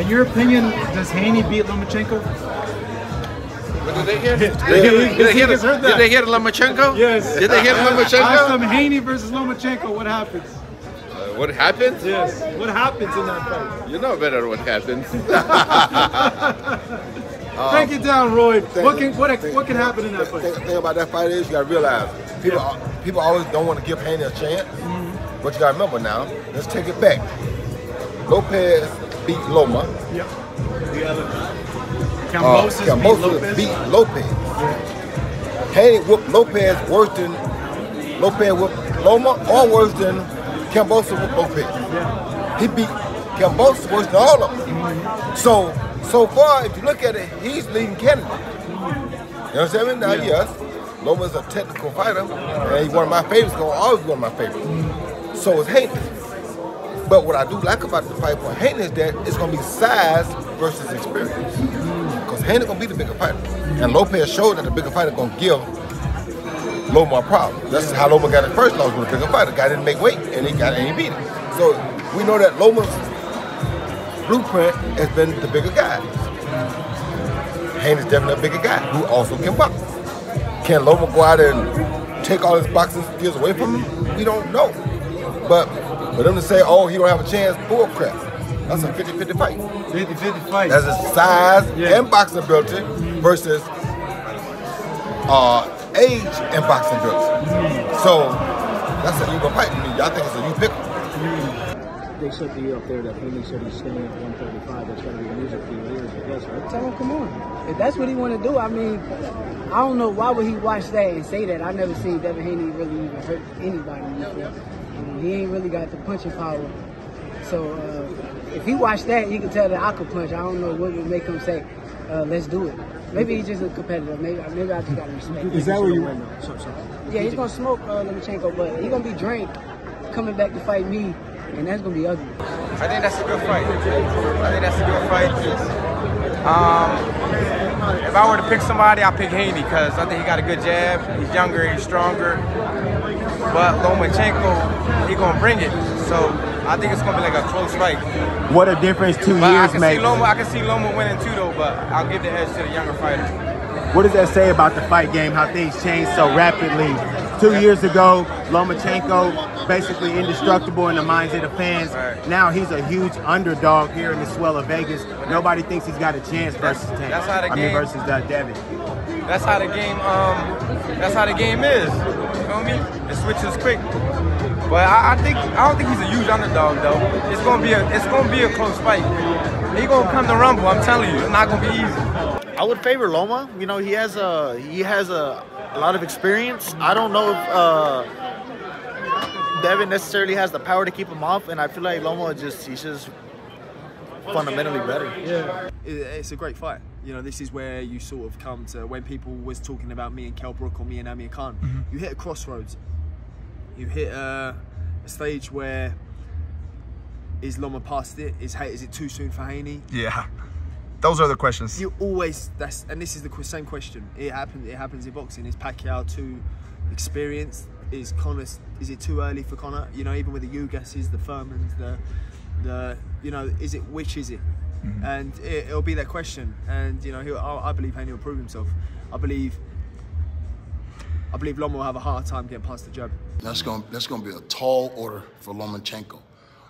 In your opinion, does Haney beat Lomachenko? What did they hear? Did they hear Lomachenko? Yes. Did they hear Lomachenko? Ask them Haney versus Lomachenko. What happens? What happens? Yes. What happens in that fight? You know better what happens. Break it down, Roy. What can happen in that fight? The thing about that fight is you got to realize people always don't want to give Haney a chance, but you got to remember now. Let's take it back. Lopez beat Loma. Yep. The other. Cambosos beat Lopez. Yeah. Haney whooped Lopez worse than Lopez whooped Loma, or worse than Cambosos whooped Lopez. Yeah. He beat Cambosos worse than all of them. So far, if you look at it, he's leading candidate. You understand me? Now, yes, Loma's a technical fighter, and he's one of my favorites. Gonna always be one of my favorites. So is Haney. But what I do like about the fight for Haney is that it's gonna be size versus experience. Because Haney's gonna be the bigger fighter. And Lopez showed that the bigger fighter gonna give Loma a problem. That's how Loma got his first loss with a bigger fighter. The guy didn't make weight and he beat him. So we know that Loma's blueprint has been the bigger guys. Haney's definitely a bigger guy who also can box. Can Loma go out and take all his boxing skills away from him? We don't know. But for them to say, oh, he don't have a chance, bull crap. That's a 50-50 fight. 50-50 fight. That's a size and boxing ability versus age and boxing ability. So that's an even fight to me. I think it's a new pick. They set the up there that Haney said he's staying at 135. That's going to be music for your ears, I guess, right? Tell him, come on. If that's what he want to do, I mean, I don't know why would he watch that and say that. I never seen Devin Haney really even hurt anybody before. He ain't really got the punching power. So if he watched that, he could tell that I could punch. I don't know what would make him say, let's do it. Maybe he's just a competitor. Maybe I just got to respect. Is that where you went? Yeah, he's going to smoke Lomachenko, but he's going to be drained coming back to fight me, and that's going to be ugly. I think that's a good fight. If I were to pick somebody, I'd pick Haney because I think he got a good jab. He's younger, he's stronger. But Lomachenko, he gonna bring it. So I think it's gonna be like a close fight. What a difference 2 years makes. I can see Loma winning too though, but I'll give the edge to the younger fighter. What does that say about the fight game, how things change so rapidly? 2 years ago, Lomachenko basically indestructible in the minds of the fans. Right. Now he's a huge underdog here in the swell of Vegas. Nobody thinks he's got a chance versus versus Devin. That's how the game. That's how the game is. You know what I mean? It switches quick. But I don't think he's a huge underdog though. It's gonna be a close fight. He gonna come to rumble. I'm telling you, it's not gonna be easy. I would favor Loma. You know, he has a lot of experience. I don't know if Devin necessarily has the power to keep him off, and I feel like Loma he's just fundamentally better. Yeah, it's a great fight. You know, this is where you sort of come to when people was talking about me and Kell Brook or me and Amir Khan. You hit a crossroads. You hit a stage where is Loma past it? Is it too soon for Haney? Yeah. Those are the questions. You always and this is the same question. It happens in boxing. Is Pacquiao too experienced? Is Conor? Is it too early for Conor? You know, even with the Ugases, the Furmans, the you know, which is it? And it'll be that question. And you know, I believe Haney will prove himself. I believe Loma will have a hard time getting past the jab. That's gonna be a tall order for Lomachenko.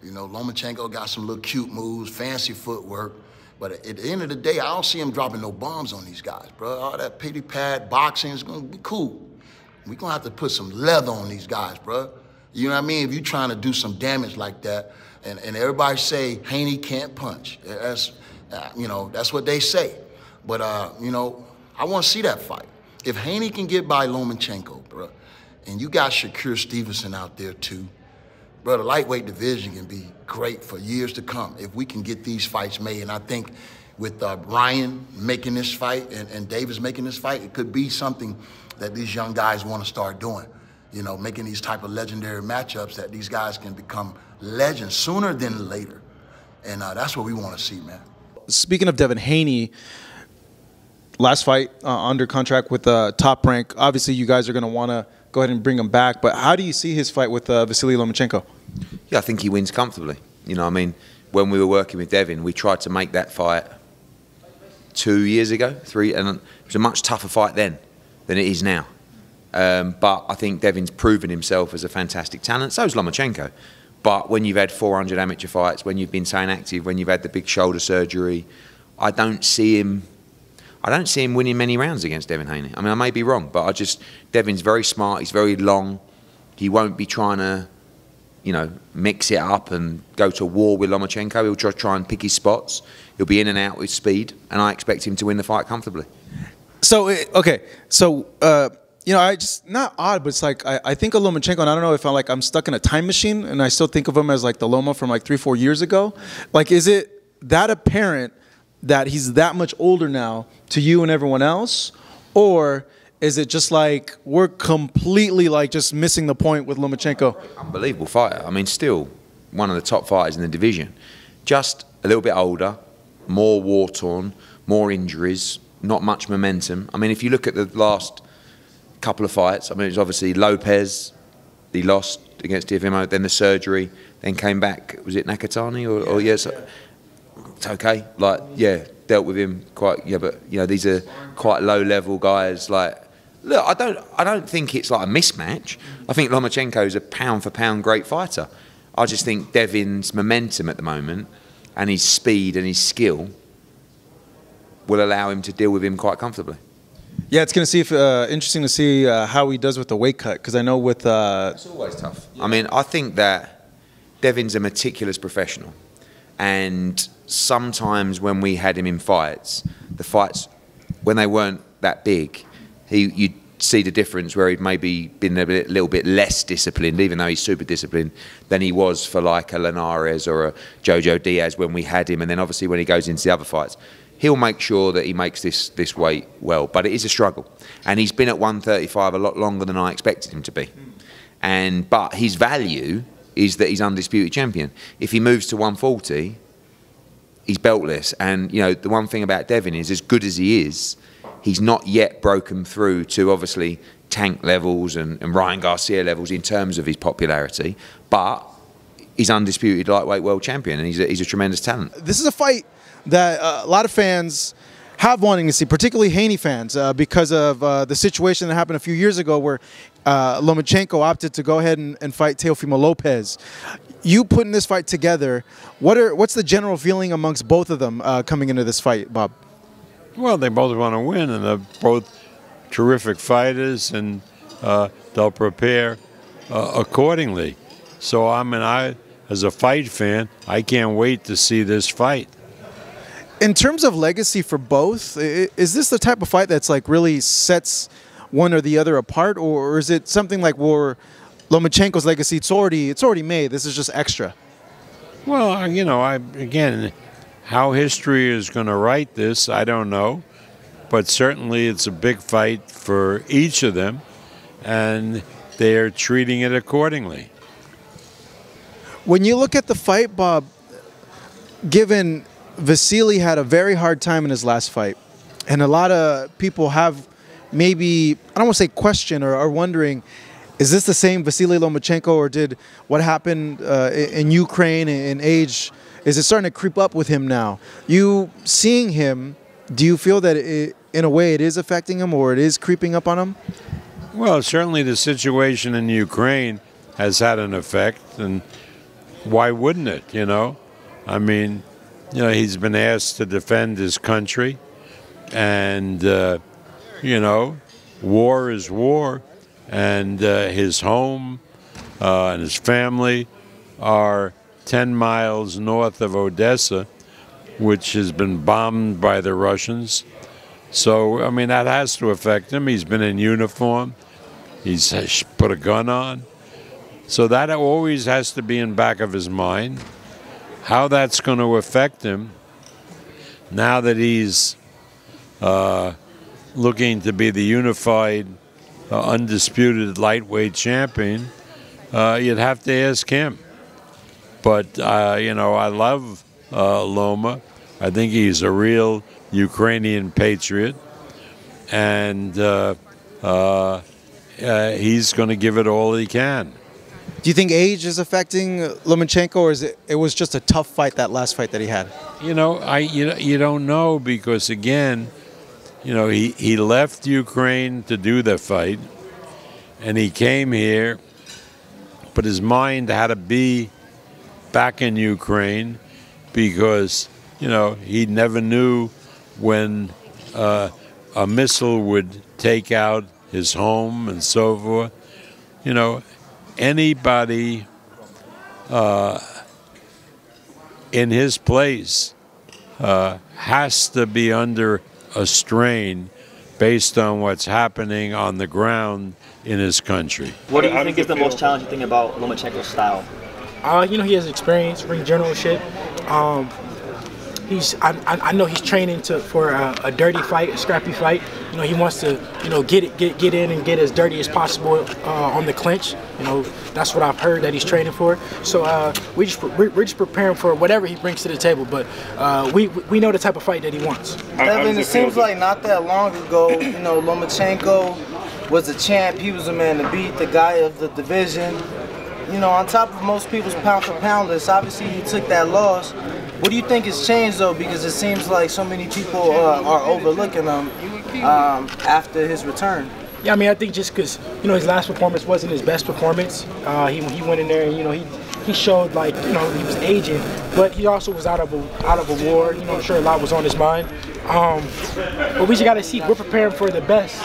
You know, Lomachenko got some little cute moves, fancy footwork. But at the end of the day, I don't see him dropping no bombs on these guys, bro. All that pity pad boxing is gonna be cool. We're gonna have to put some leather on these guys, bro. You know what I mean? If you're trying to do some damage like that, and everybody say Haney can't punch, that's you know, that's what they say. But you know, I want to see that fight. If Haney can get by Lomachenko, bro, and you got Shakur Stevenson out there too, bro, the lightweight division can be great for years to come if we can get these fights made. And I think with Ryan making this fight and Davis making this fight, it could be something that these young guys want to start doing. You know, making these type of legendary matchups that these guys can become legends sooner than later. And that's what we want to see, man. Speaking of Devin Haney, last fight under contract with Top Rank, obviously you guys are going to want to go ahead and bring him back, but how do you see his fight with Vasiliy Lomachenko? Yeah, I think he wins comfortably. You know, I mean, when we were working with Devin, we tried to make that fight 2 years ago, 3, and it was a much tougher fight then than it is now. But I think Devin's proven himself as a fantastic talent. So's Lomachenko. But when you've had 400 amateur fights, when you've been so inactive, when you've had the big shoulder surgery, I don't see him winning many rounds against Devin Haney. I mean, I may be wrong, but Devin's very smart. He's very long. He won't be trying to, you know, mix it up and go to war with Lomachenko. He'll try and pick his spots. He'll be in and out with speed, and I expect him to win the fight comfortably. So, okay. So, you know, I just, not odd, but it's like, I think of Lomachenko, and I don't know if I'm stuck in a time machine, and I still think of him as like the Loma from like 3-4 years ago. Like, is it that apparent that he's that much older now to you and everyone else? Or is it just like we're completely like just missing the point with Lomachenko? Unbelievable fighter. I mean, still one of the top fighters in the division. Just a little bit older, more war-torn, more injuries, not much momentum. I mean, if you look at the last couple of fights, I mean, it was obviously Lopez, he lost against Tiafimo, then the surgery, then came back. Was it Nakatani or yes? It's okay. Like, yeah, dealt with him quite. Yeah, but you know, these are quite low-level guys. Like, look, I don't think it's like a mismatch. I think Lomachenko is a pound-for-pound great fighter. I just think Devin's momentum at the moment and his speed and his skill will allow him to deal with him quite comfortably. Yeah, it's going to see if interesting to see how he does with the weight cut, because I know with it's always tough. I mean, I think that Devin's a meticulous professional, and sometimes when we had him in fights, the fights when they weren't that big, you'd see the difference where he'd maybe been a little bit less disciplined, even though he's super disciplined, than he was for like a Linares or a Jojo Diaz when we had him, and then obviously when he goes into the other fights. He'll make sure that he makes this weight well, but it is a struggle. And he's been at 135 a lot longer than I expected him to be. But his value is that he's undisputed champion. If he moves to 140, he's beltless. And you know, the one thing about Devin is, as good as he is, he's not yet broken through to obviously Tank levels and Ryan Garcia levels in terms of his popularity. But he's undisputed lightweight world champion, and he's a tremendous talent. This is a fight that a lot of fans have wanting to see, particularly Haney fans, because of the situation that happened a few years ago where Lomachenko opted to go ahead and fight Teofimo Lopez. You putting this fight together, what's the general feeling amongst both of them coming into this fight, Bob? Well, they both want to win, and they're both terrific fighters, and they'll prepare accordingly. So, I mean, as a fight fan, I can't wait to see this fight. In terms of legacy for both, is this the type of fight that's like really sets one or the other apart, or is it something like where Lomachenko's legacy, it's already made, this is just extra? Well, you know, again, how history is going to write this, I don't know, but certainly it's a big fight for each of them, and they're treating it accordingly. When you look at the fight, Bob, given Vasiliy had a very hard time in his last fight, and a lot of people have maybe, I don't want to say question or are wondering, is this the same Vasiliy Lomachenko, or did what happened in Ukraine in age, is it starting to creep up with him now? You seeing him, do you feel that in a way it is affecting him, or it is creeping up on him? Well, certainly the situation in Ukraine has had an effect, and why wouldn't it, you know? I mean, you know, he's been asked to defend his country, and, you know, war is war, and his home and his family are 10 miles north of Odessa, which has been bombed by the Russians. So, I mean, that has to affect him. He's been in uniform. He's put a gun on. So that always has to be in back of his mind. How that's going to affect him now that he's looking to be the unified, undisputed lightweight champion, you'd have to ask him. But, you know, I love Loma. I think he's a real Ukrainian patriot. And he's going to give it all he can. Do you think age is affecting Lomachenko, or is it was just a tough fight, that last fight that he had? You know, you don't know, because again, you know, he left Ukraine to do the fight, and he came here, but his mind had to be back in Ukraine, because, you know, he never knew when a missile would take out his home and so forth. You know, anybody in his place has to be under a strain based on what's happening on the ground in his country. What do you think is the most challenging thing about Lomachenko's style? You know, he has experience, ring generalship. I know he's training for a dirty fight, a scrappy fight. You know, he wants to, you know, get in and get as dirty as possible on the clinch. You know, that's what I've heard that he's training for. So we're just preparing for whatever he brings to the table. But we know the type of fight that he wants. Devin, it seems like not that long ago, you know, Lomachenko was a champ. He was a man to beat, the guy of the division. You know, on top of most people's pound-for-pound list, obviously he took that loss. What do you think has changed, though? Because it seems like so many people are overlooking him after his return. Yeah, I mean, I think just because, you know, his last performance wasn't his best performance. He went in there and, you know, he showed, like, you know, he was aging, but he also was out of a war. You know, I'm sure a lot was on his mind. But we just got to see. We're preparing for the best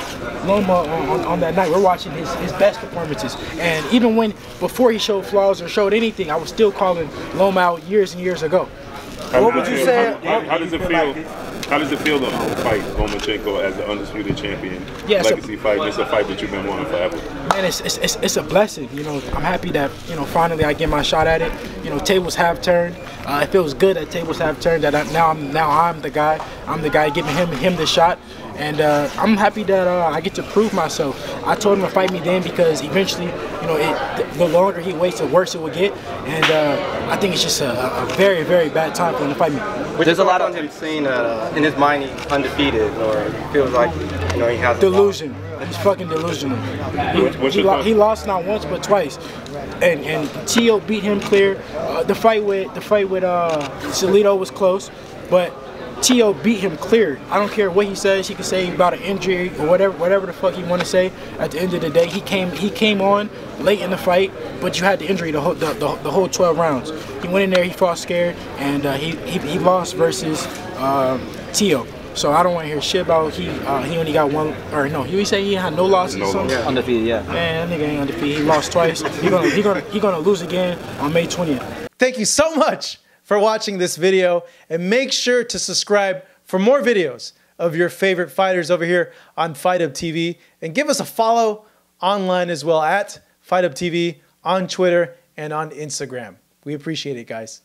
Loma on that night. We're watching his best performances. And even before he showed flaws or showed anything, I was still calling Loma out years and years ago. What would you say? How does it feel? How does it feel to fight Lomachenko as the undisputed champion? Yeah, legacy fight. It's a fight that you've been wanting forever. Man, it's a blessing. You know, I'm happy that, you know, finally I get my shot at it. You know, tables have turned. It feels good that tables have turned. That now I'm the guy. I'm the guy giving him the shot. And I'm happy that I get to prove myself. I told him to fight me then because eventually, you know, the longer he waits, the worse it will get. And I think it's just a very, very bad time for him to fight me. There's a lot on him saying in his mind he's undefeated, or he feels like, you know, he has delusion. He's fucking delusional. He lost not once but twice. And Tio beat him clear. The fight with Salido was close, but Tio beat him clear. I don't care what he says. He can say about an injury or whatever the fuck he want to say. At the end of the day, he came on late in the fight, but you had the injury the whole 12 rounds. He went in there, he fought scared, and he lost versus Tio. So I don't want to hear shit about he only got one, or no, he said he had no losses or something. Yeah. Undefeated, yeah. Man, that nigga ain't undefeated. He lost twice. He gonna lose again on May 20th. Thank you so much for watching this video, and make sure to subscribe for more videos of your favorite fighters over here on Fight Up TV, and give us a follow online as well at Fight Up TV on Twitter and on Instagram. We appreciate it, guys.